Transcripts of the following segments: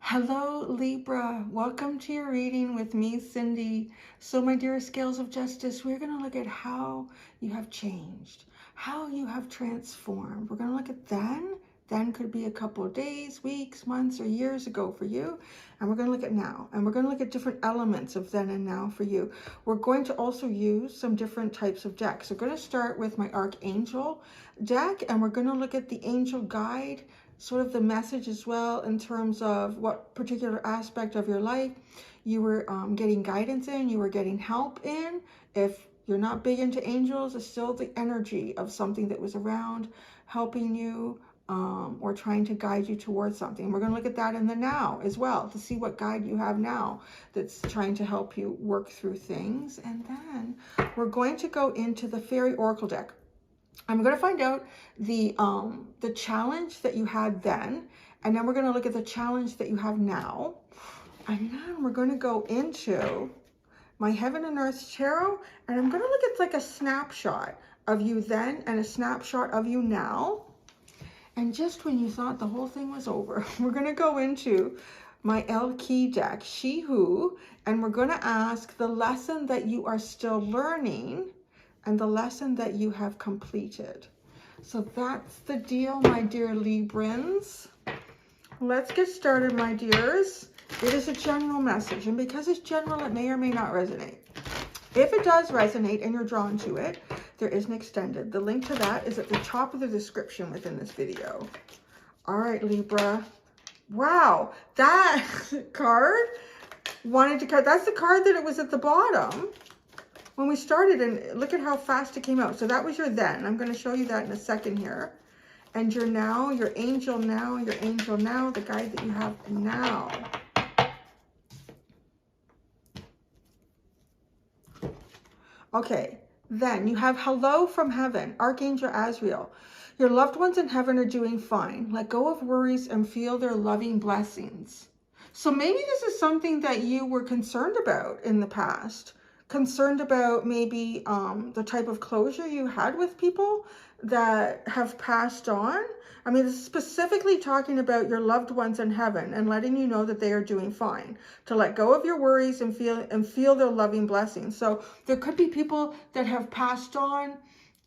Hello, Libra. Welcome to your reading with me, Cindy. So, my dear scales of justice, we're going to look at how you have changed, how you have transformed. We're going to look at then. Then could be a couple of days, weeks, months, or years ago for you. And we're going to look at now. And we're going to look at different elements of then and now for you. We're going to also use some different types of decks. We're going to start with my Archangel deck, and we're going to look at the Angel Guide, sort of the message as well, in terms of what particular aspect of your life you were getting guidance in, you were getting help in. If you're not big into angels, it's still the energy of something that was around helping you or trying to guide you towards something. We're going to look at that in the now as well to see what guide you have now that's trying to help you work through things. And then we're going to go into the Fairy Oracle deck. I'm going to find out the challenge that you had then, and then we're going to look at the challenge that you have now, and then we're going to go into my Heaven and Earth Tarot, and I'm going to look at like a snapshot of you then and a snapshot of you now. And just when you thought the whole thing was over, we're going to go into my El Key deck, She Who, and we're going to ask the lesson that you are still learning and the lesson that you have completed. So that's the deal, my dear Librans. Let's get started, my dears. It is a general message, and because it's general, it may or may not resonate. If it does resonate and you're drawn to it, there is an extended. The link to that is at the top of the description within this video. All right, Libra. Wow, that card wanted to cut. That's the card that it was at the bottom when we started, and look at how fast it came out. So that was your then. I'm going to show you that in a second here. And your now, your angel now, your angel now, the guide that you have now. Okay, then you have hello from heaven, Archangel Azrael. Your loved ones in heaven are doing fine. Let go of worries and feel their loving blessings. So maybe this is something that you were concerned about in the past. Concerned about maybe the type of closure you had with people that have passed on. I mean, this is specifically talking about your loved ones in heaven and letting you know that they are doing fine. To let go of your worries and feel their loving blessings. So there could be people that have passed on.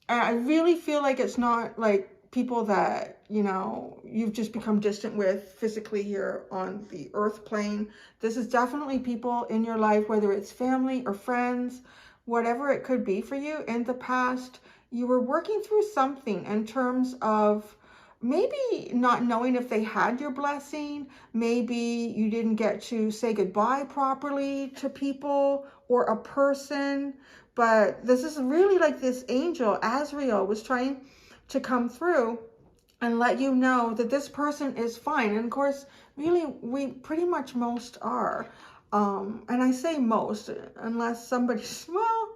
And I really feel like it's not like people that, you know, you've just become distant with physically here on the earth plane. This is definitely people in your life, whether it's family or friends, whatever it could be for you. In the past, you were working through something in terms of maybe not knowing if they had your blessing. Maybe you didn't get to say goodbye properly to people or a person. But this is really like this angel, Azrael, was trying to come through and let you know that this person is fine. And of course, really, we pretty much most are. And I say most, unless somebody's, well,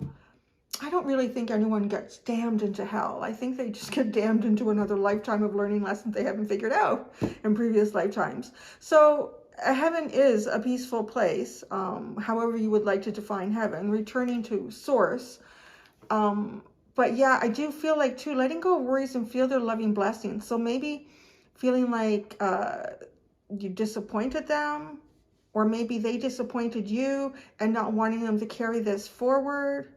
I don't really think anyone gets damned into hell. I think they just get damned into another lifetime of learning lessons they haven't figured out in previous lifetimes. So heaven is a peaceful place, however you would like to define heaven, returning to source. But yeah, I do feel like too, letting go of worries and feel their loving blessings. So maybe feeling like you disappointed them, or maybe they disappointed you and not wanting them to carry this forward.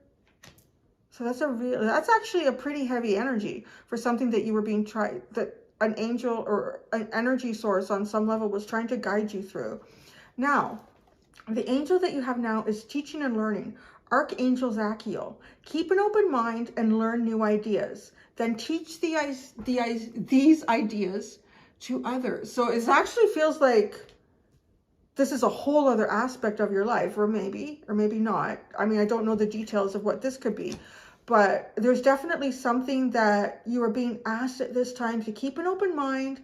So that's actually a pretty heavy energy for something that you were being tried, that an angel or an energy source on some level was trying to guide you through. Now, the angel that you have now is teaching and learning. Archangel Zachiel. Keep an open mind and learn new ideas. Then teach these ideas to others. So it actually feels like this is a whole other aspect of your life, or maybe not. I mean, I don't know the details of what this could be, but there's definitely something that you are being asked at this time to keep an open mind.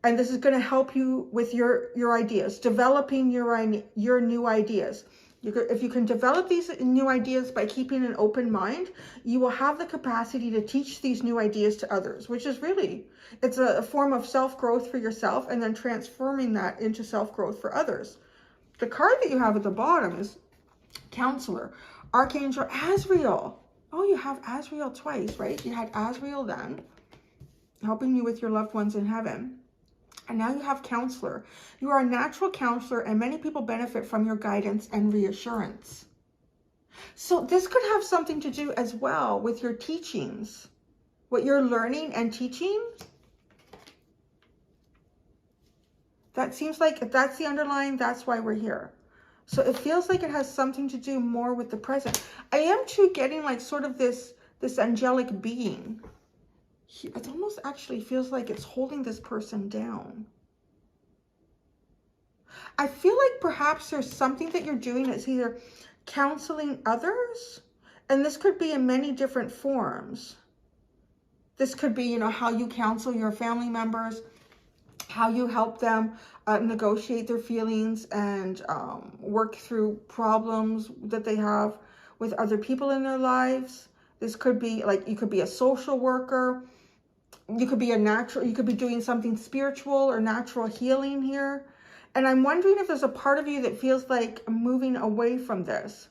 And this is going to help you with your ideas, developing your new ideas. If you can develop these new ideas by keeping an open mind, you will have the capacity to teach these new ideas to others, which is really, it's a form of self-growth for yourself and then transforming that into self-growth for others. The card that you have at the bottom is Counselor, Archangel Azrael. Oh, you have Azrael twice, right? You had Azrael then, helping you with your loved ones in heaven. And now you have counselor. You are a natural counselor, and many people benefit from your guidance and reassurance. So this could have something to do as well with your teachings, what you're learning and teaching. That seems like if that's the underlying, that's why we're here. So it feels like it has something to do more with the present. I am too getting like sort of this angelic being. It almost actually feels like it's holding this person down. I feel like perhaps there's something that you're doing that's either counseling others, and this could be in many different forms. This could be, you know, how you counsel your family members, how you help them negotiate their feelings and work through problems that they have with other people in their lives. This could be like, you could be a social worker. You could be you could be doing something spiritual or natural healing here. And I'm wondering if there's a part of you that feels like moving away from this.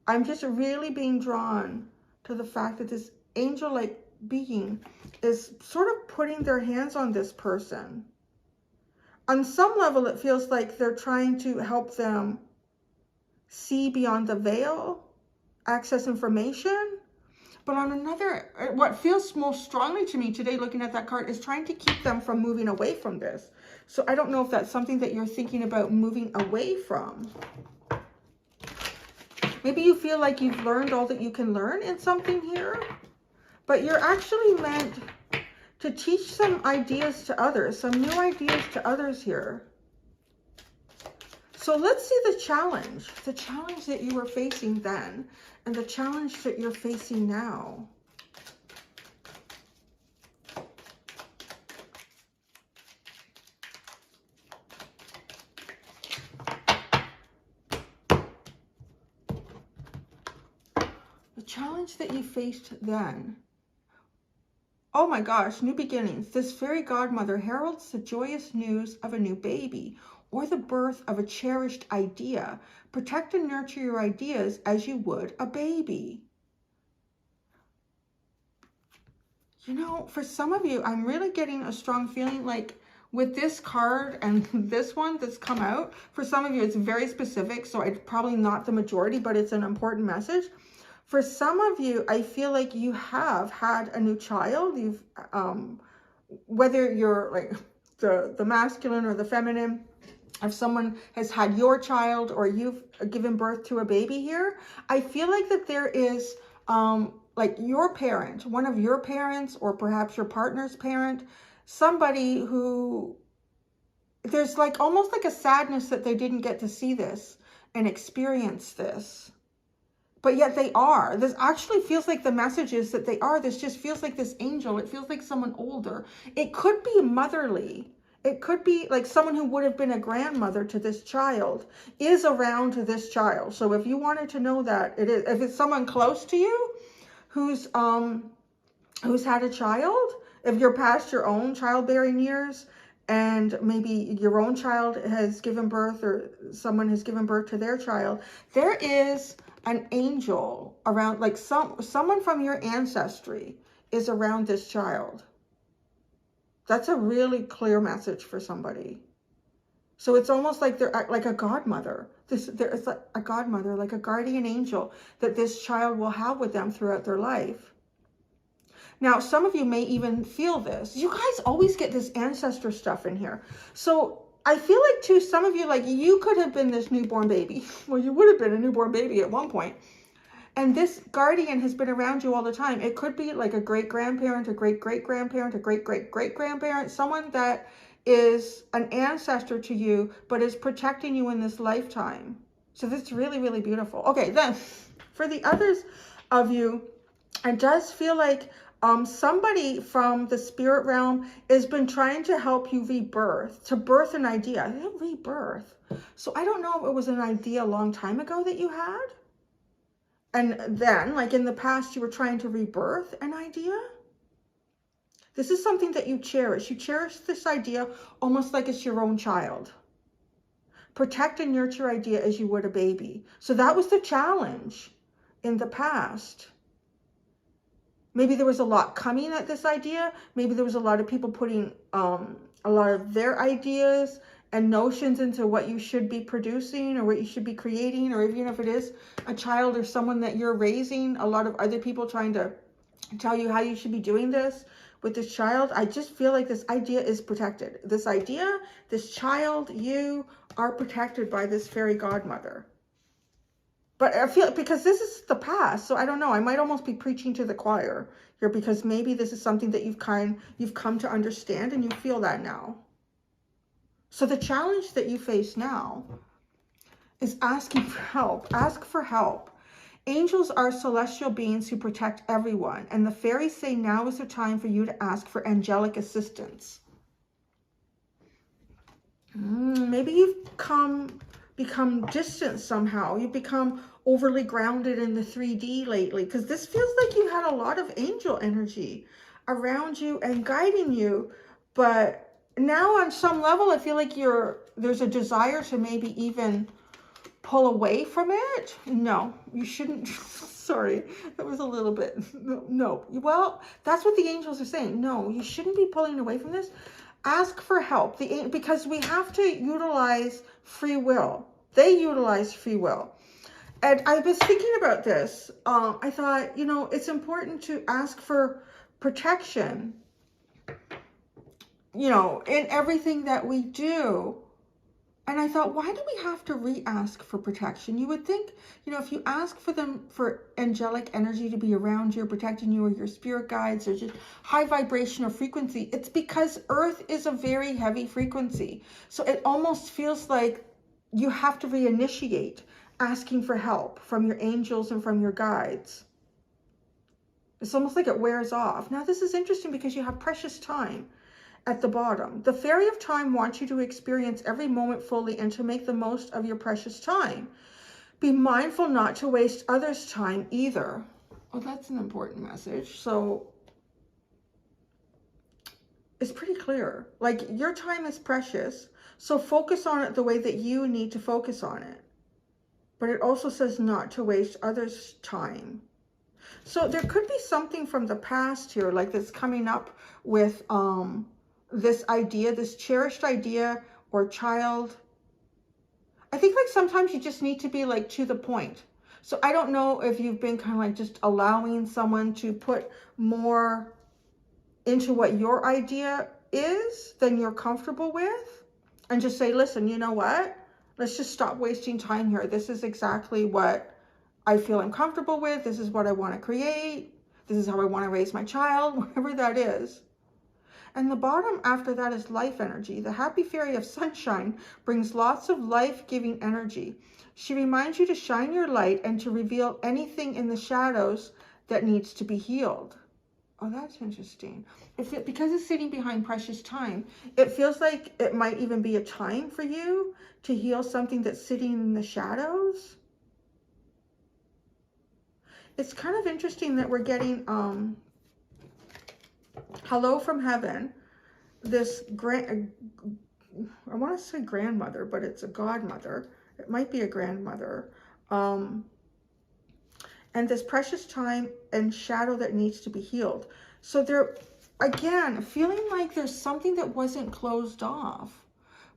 I'm just really being drawn to the fact that this angel-like being is sort of putting their hands on this person. On some level, it feels like they're trying to help them see beyond the veil, access information. But on another, what feels most strongly to me today, looking at that card, is trying to keep them from moving away from this. So I don't know if that's something that you're thinking about moving away from. Maybe you feel like you've learned all that you can learn in something here, but you're actually meant to teach some ideas to others, some new ideas to others here. So let's see the challenge that you were facing then, and the challenge that you're facing now. The challenge that you faced then. Oh my gosh, new beginnings. This fairy godmother heralds the joyous news of a new baby or the birth of a cherished idea. Protect and nurture your ideas as you would a baby. You know, for some of you, I'm really getting a strong feeling like with this card and this one that's come out, for some of you, it's very specific. So it's probably not the majority, but it's an important message. For some of you, I feel like you have had a new child. You've, whether you're like the masculine or the feminine, if someone has had your child or you've given birth to a baby here, I feel like that there is like your parent, one of your parents, or perhaps your partner's parent, somebody who, there's like almost like a sadness that they didn't get to see this and experience this. But yet they are. This actually feels like the message is that they are. This just feels like this angel. It feels like someone older. It could be motherly. It could be like someone who would have been a grandmother to this child is around to this child. So if you wanted to know that, it is. If it's someone close to you who's had a child, if you're past your own childbearing years and maybe your own child has given birth or someone has given birth to their child, there is an angel around, like someone from your ancestry is around this child. That's a really clear message for somebody. So it's almost like they're like a godmother. There's like a godmother, like a guardian angel that this child will have with them throughout their life. Now, some of you may even feel this. You guys always get this ancestor stuff in here. So I feel like too, some of you, like you could have been this newborn baby. Well, you would have been a newborn baby at one point. And this guardian has been around you all the time. It could be like a great-grandparent, a great-great-grandparent, a great-great-great-grandparent, someone that is an ancestor to you, but is protecting you in this lifetime. So that's really, really beautiful. Okay, then for the others of you, it does feel like somebody from the spirit realm has been trying to help you rebirth, to birth an idea. Rebirth. So I don't know if it was an idea a long time ago that you had. And then, like in the past, you were trying to rebirth an idea. This is something that you cherish. You cherish this idea almost like it's your own child. Protect and nurture idea as you would a baby. So that was the challenge in the past. Maybe there was a lot coming at this idea. Maybe there was a lot of people putting a lot of their ideas and notions into what you should be producing or what you should be creating, or even if it is a child or someone that you're raising, a lot of other people trying to tell you how you should be doing this with this child. I just feel like this idea is protected. This idea, this child, you are protected by this fairy godmother. But I feel, because this is the past, so I don't know, I might almost be preaching to the choir here, because maybe this is something that you've come to understand and you feel that now. So the challenge that you face now is asking for help. Ask for help. Angels are celestial beings who protect everyone, and the fairies say now is the time for you to ask for angelic assistance. Maybe you've become distant somehow. You've become overly grounded in the 3D lately, because this feels like you had a lot of angel energy around you and guiding you, but now on some level I feel like there's a desire to maybe even pull away from it. No, you shouldn't. Sorry, that was a little bit, no. Well, that's what the angels are saying. No, you shouldn't be pulling away from this. Ask for help, because we have to utilize free will. They utilize free will. And I was thinking about this. I thought, it's important to ask for protection, in everything that we do. And I thought, why do we have to re-ask for protection? You would think, if you ask for angelic energy to be around you, or protecting you, or your spirit guides, or just high vibrational frequency, it's because Earth is a very heavy frequency. So it almost feels like you have to reinitiate asking for help from your angels and from your guides. It's almost like it wears off. Now, this is interesting because you have precious time at the bottom. The fairy of time wants you to experience every moment fully and to make the most of your precious time. Be mindful not to waste others' time either. Oh, that's an important message. So it's pretty clear. Like, your time is precious, so focus on it the way that you need to focus on it. But it also says not to waste others' time. So there could be something from the past here, like that's coming up with this idea, this cherished idea or child. I think like sometimes you just need to be like to the point. So I don't know if you've been kind of like just allowing someone to put more into what your idea is than you're comfortable with, and just say, listen, you know what? Let's just stop wasting time here. This is exactly what I feel I'm comfortable with. This is what I want to create. This is how I want to raise my child, whatever that is. And the bottom after that is life energy. The happy fairy of sunshine brings lots of life-giving energy. She reminds you to shine your light and to reveal anything in the shadows that needs to be healed. Oh, that's interesting. Because it's sitting behind precious time, it feels like it might even be a time for you to heal something that's sitting in the shadows. It's kind of interesting that we're getting hello from heaven. This I want to say grandmother, but it's a godmother. It might be a grandmother. And this precious time and shadow that needs to be healed. So there, again, feeling like there's something that wasn't closed off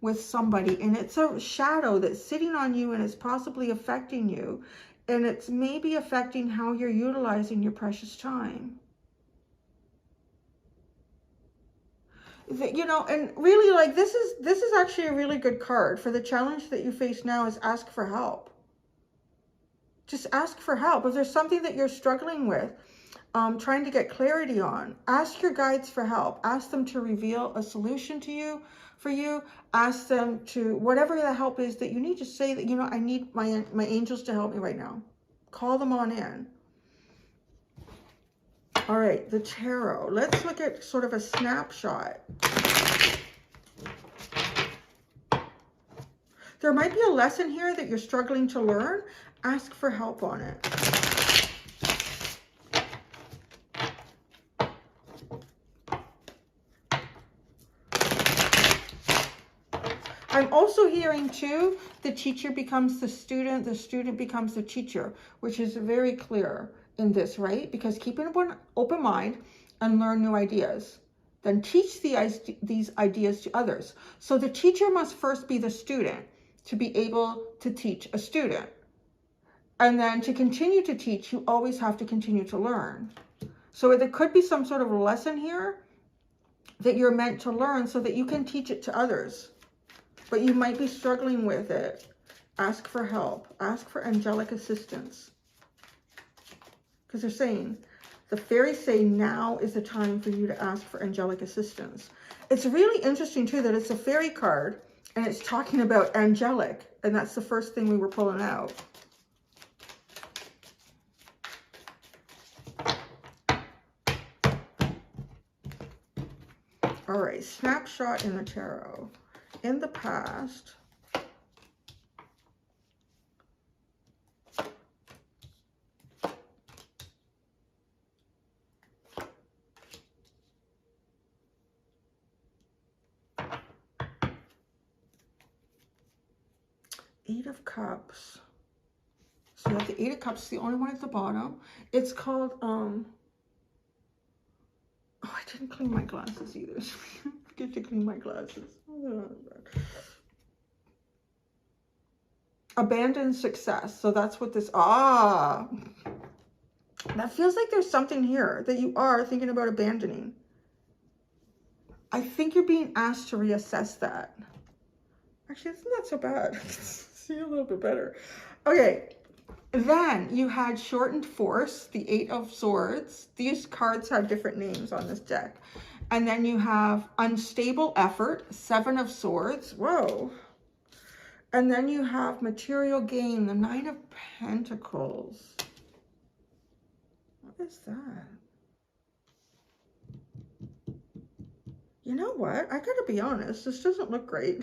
with somebody, and it's a shadow that's sitting on you and is possibly affecting you, and it's maybe affecting how you're utilizing your precious time. And really, like, this is actually a really good card for the challenge that you face now. Is ask for help. Just ask for help. If there's something that you're struggling with, trying to get clarity on, ask your guides for help. Ask them to reveal a solution to you, for you. Ask them to, whatever the help is that you need, just say that, I need my angels to help me right now. Call them on in. All right, the tarot. Let's look at sort of a snapshot. There might be a lesson here that you're struggling to learn. Ask for help on it. I'm also hearing too, the teacher becomes the student becomes the teacher, which is very clear in this, right? Because keep an open mind and learn new ideas. then teach these ideas to others. So the teacher must first be the student to be able to teach a student. And then to continue to teach, you always have to continue to learn. So there could be some sort of lesson here that you're meant to learn so that you can teach it to others. But you might be struggling with it. Ask for help. Ask for angelic assistance. Because they're saying, the fairies say now is the time for you to ask for angelic assistance. It's really interesting too that it's a fairy card and it's talking about angelic. And that's the first thing we were pulling out. All right, snapshot in the tarot. In the past, Eight of Cups. So you have the Eight of Cups, the only one at the bottom. It's called, oh, I didn't clean my glasses either. Forget to clean my glasses. Abandoned success. So that's what this, that feels like there's something here that you are thinking about abandoning. I think you're being asked to reassess that. Actually, it's not so bad. See a little bit better. Okay. Then you had shortened force, the Eight of Swords. These cards have different names on this deck. And then you have unstable effort, Seven of Swords. Whoa. And then you have material gain, the Nine of Pentacles. What is that? You know what? I gotta be honest, this doesn't look great.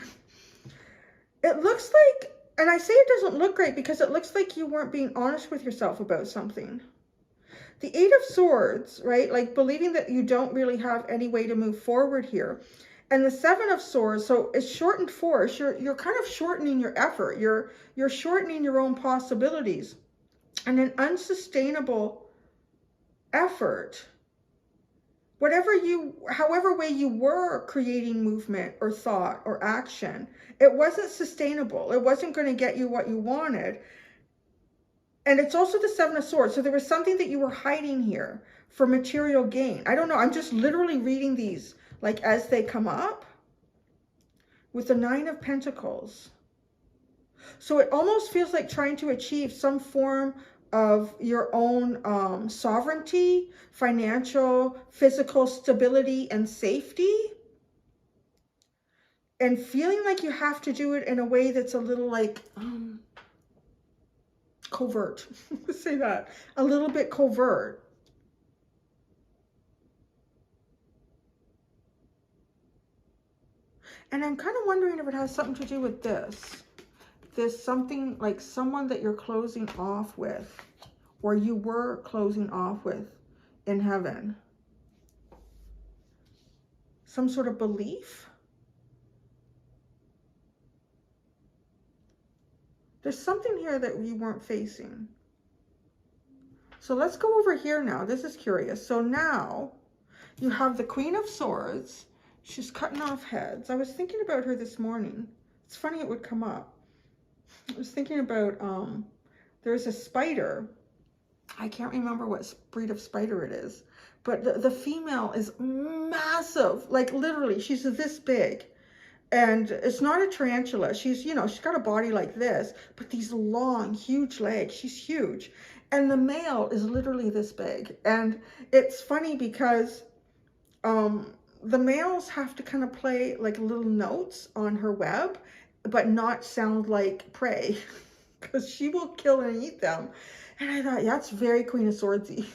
It looks like, and I say it doesn't look great because it looks like you weren't being honest with yourself about something. The Eight of Swords, right? Like believing that you don't really have any way to move forward here. And the Seven of Swords, so it's shortened force. You're kind of shortening your effort. You're shortening your own possibilities. And an unsustainable effort. However way you were creating movement or thought or action, it wasn't sustainable. It wasn't going to get you what you wanted. And it's also the Seven of Swords. So there was something that you were hiding here for material gain. I don't know. I'm just literally reading these like as they come up with the Nine of Pentacles. So it almost feels like trying to achieve some form of your own sovereignty, financial, physical stability and safety. And feeling like you have to do it in a way that's a little like covert. Let's say that. A little bit covert. And I'm kind of wondering if it has something to do with this. There's something like someone that you're closing off with, or you were closing off with in heaven. Some sort of belief. There's something here that you weren't facing. So let's go over here now. This is curious. So now you have the Queen of Swords. She's cutting off heads. I was thinking about her this morning. It's funny it would come up. I was thinking about, there's a spider. I can't remember what breed of spider it is. But the female is massive. Like literally, she's this big. And it's not a tarantula. She's, you know, she's got a body like this. But these long, huge legs. She's huge. And the male is literally this big. And it's funny because the males have to kind of play like little notes on her web, but not sound like prey, because she will kill and eat them. And I thought, yeah, that's very Queen of Swordsy.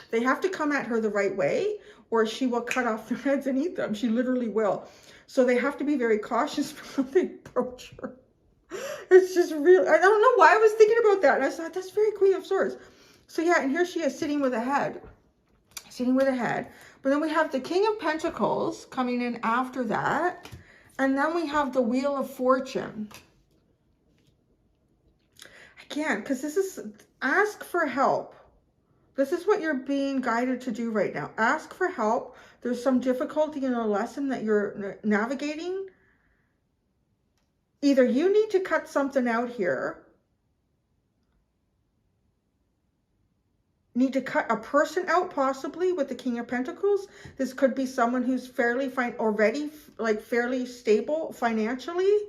They have to come at her the right way, or she will cut off their heads and eat them. She literally will. So they have to be very cautious when they approach her. It's just real. I don't know why I was thinking about that. And I thought, that's very Queen of Swords. So yeah, and here she is sitting with a head. Sitting with a head. But then we have the King of Pentacles coming in after that. And then we have the Wheel of Fortune. Again, because this is ask for help. This is what you're being guided to do right now. Ask for help. There's some difficulty in a lesson that you're navigating. Either you need to cut something out here, need to cut a person out, possibly with the King of Pentacles. This could be someone who's fairly already like fairly stable financially.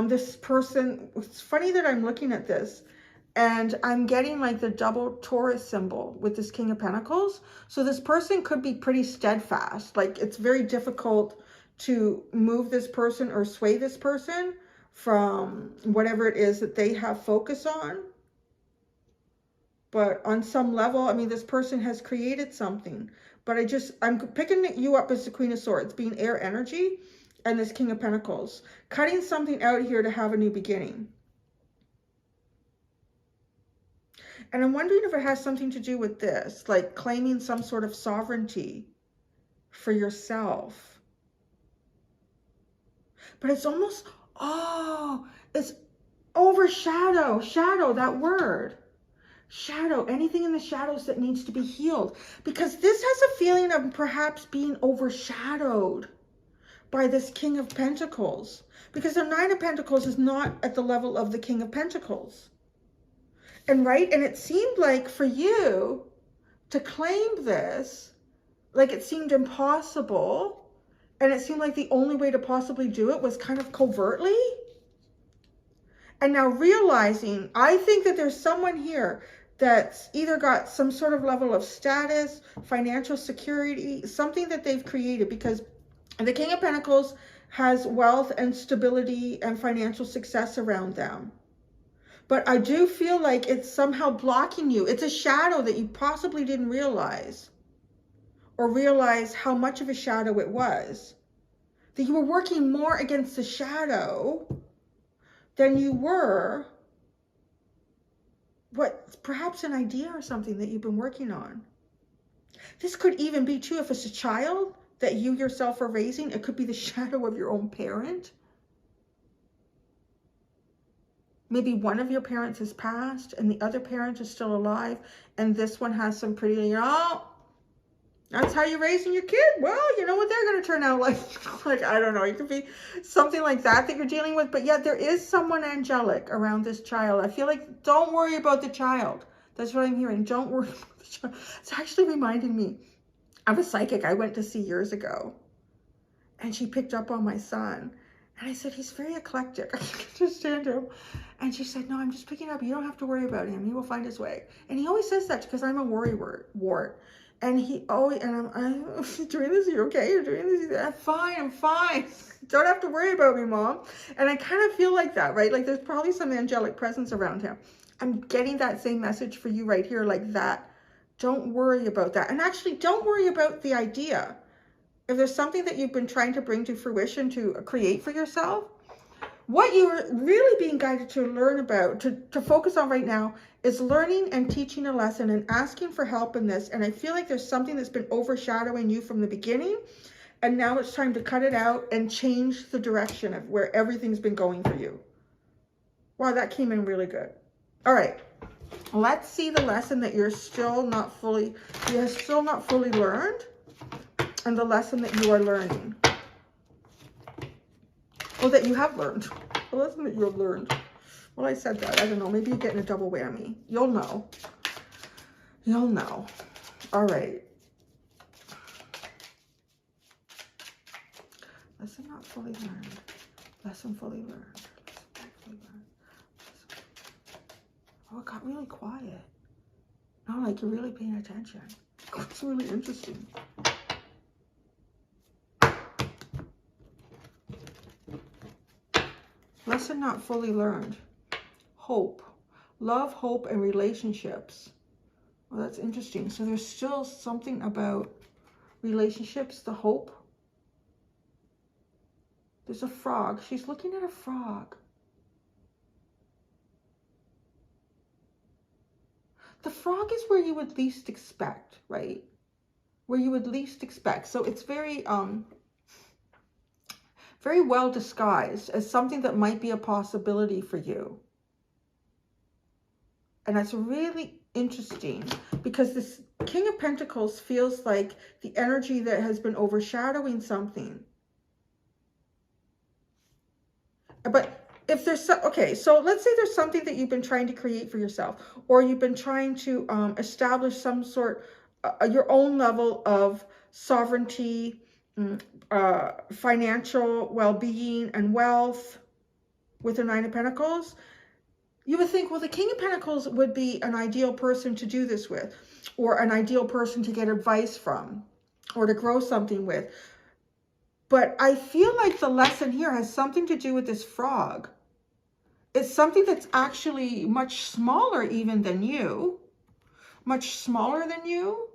This person, it's funny that I'm looking at this and I'm getting like the double Taurus symbol with this King of Pentacles. So this person could be pretty steadfast. Like it's very difficult to move this person or sway this person from whatever it is that they have focus on. But on some level, I mean, this person has created something. But I'm picking you up as the Queen of Swords, being air energy, and this King of Pentacles. Cutting something out here to have a new beginning. And I'm wondering if it has something to do with this, like claiming some sort of sovereignty for yourself. But it's almost, oh, it's overshadow, shadow, that word. Shadow, anything in the shadows that needs to be healed. Because this has a feeling of perhaps being overshadowed by this King of Pentacles. Because the Nine of Pentacles is not at the level of the King of Pentacles. And it seemed like for you to claim this, like it seemed impossible. And it seemed like the only way to possibly do it was kind of covertly. And now realizing, I think that there's someone here that's either got some sort of level of status, financial security, something that they've created, because the King of Pentacles has wealth and stability and financial success around them. But I do feel like it's somehow blocking you. It's a shadow that you possibly didn't realize, or realize how much of a shadow it was. That you were working more against the shadow than you were perhaps an idea or something that you've been working on. This could even be too, if it's a child that you yourself are raising, it could be the shadow of your own parent. Maybe one of your parents has passed and the other parent is still alive, and this one has some pretty, that's how you're raising your kid. Well, you know what they're going to turn out like. Like, I don't know. It could be something like that you're dealing with. But yet there is someone angelic around this child. I feel like, don't worry about the child. That's what I'm hearing. Don't worry about the child. It's actually reminding me of a psychic I went to see years ago. And she picked up on my son. And I said, he's very eclectic. I can understand him. And she said, no, I'm just picking up. You don't have to worry about him. He will find his way. And he always says that because I'm a worrywart. And he always, and I'm doing this, you're okay? You're doing this? I'm fine. Don't have to worry about me, Mom. And I kind of feel like that, right? Like there's probably some angelic presence around him. I'm getting that same message for you right here, like that. Don't worry about that. And actually, don't worry about the idea. If there's something that you've been trying to bring to fruition, to create for yourself, what you're really being guided to learn about, to focus on right now, is learning and teaching a lesson and asking for help in this. And I feel like there's something that's been overshadowing you from the beginning. And now it's time to cut it out and change the direction of where everything's been going for you. Wow, that came in really good. All right, let's see the lesson that you're still not fully learned, and the lesson that you are learning. Oh, that you have learned. The lesson that you have learned. Well, I said that. I don't know. Maybe you're getting a double whammy. You'll know. You'll know. All right. Lesson not fully learned. Lesson fully learned. Lesson fully learned. Oh, it got really quiet. No, like you're really paying attention. It's really interesting. Lesson not fully learned. Hope. Love, hope, and relationships. Well, that's interesting. So there's still something about relationships, the hope. There's a frog. She's looking at a frog. The frog is where you would least expect, right? Where you would least expect. So it's very well disguised as something that might be a possibility for you. And that's really interesting because this King of Pentacles feels like the energy that has been overshadowing something. But if there's okay, so let's say there's something that you've been trying to create for yourself, or you've been trying to establish some sort your own level of sovereignty, financial well-being and wealth with the Nine of Pentacles. You would think, well, the King of Pentacles would be an ideal person to do this with, or an ideal person to get advice from, or to grow something with. But I feel like the lesson here has something to do with this frog. It's something that's actually much smaller even than you, much smaller than you,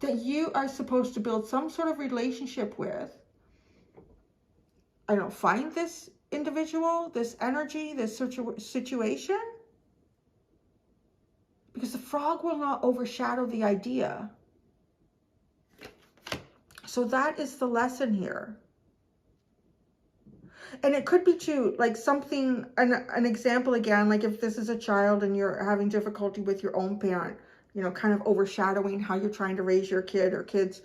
that you are supposed to build some sort of relationship with. I don't find this individual, this energy, this situation, because the frog will not overshadow the idea. So that is the lesson here. And it could be too, like something, an example again, like if this is a child and you're having difficulty with your own parent, you know, kind of overshadowing how you're trying to raise your kid or kids.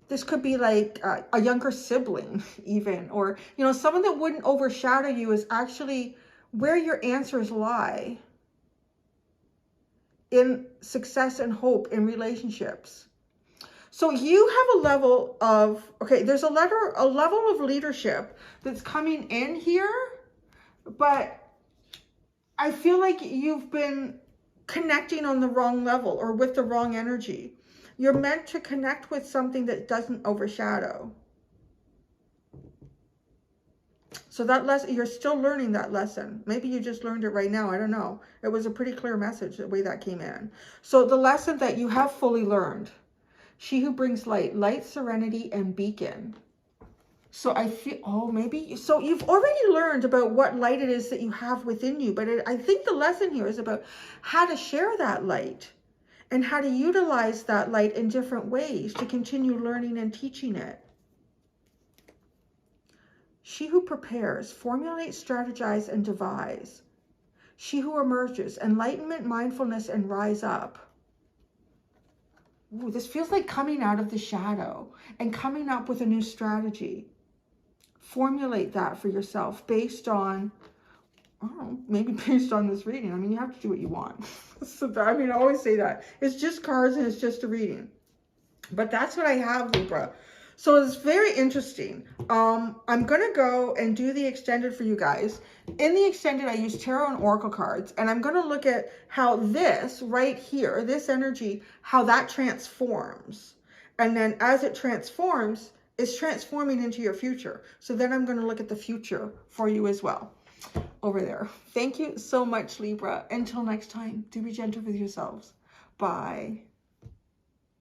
This could be like a younger sibling even, or, you know, someone that wouldn't overshadow you is actually where your answers lie in success and hope in relationships. So you have a level of, okay, there's a level of leadership that's coming in here, but I feel like you've been connecting on the wrong level or with the wrong energy. You're meant to connect with something that doesn't overshadow. So that lesson, you're still learning that lesson. Maybe you just learned it right now. I don't know. It was a pretty clear message the way that came in. So the lesson that you have fully learned. She who brings light, light, serenity, and beacon. So I feel, oh, maybe, so you've already learned about what light it is that you have within you. But I think the lesson here is about how to share that light and how to utilize that light in different ways to continue learning and teaching it. She who prepares, formulates, strategize, and devise. She who emerges, enlightenment, mindfulness, and rise up. Ooh, this feels like coming out of the shadow and coming up with a new strategy. Formulate that for yourself based on, oh, maybe based on this reading. I mean, you have to do what you want. So, I mean, I always say that. It's just cards and it's just a reading. But that's what I have, Libra. So it's very interesting. I'm going to go and do the extended for you guys. In the extended, I use tarot and oracle cards. And I'm going to look at how this right here, this energy, how that transforms. And then as it transforms, it's transforming into your future. So then I'm going to look at the future for you as well over there. Thank you so much, Libra. Until next time, do be gentle with yourselves. Bye.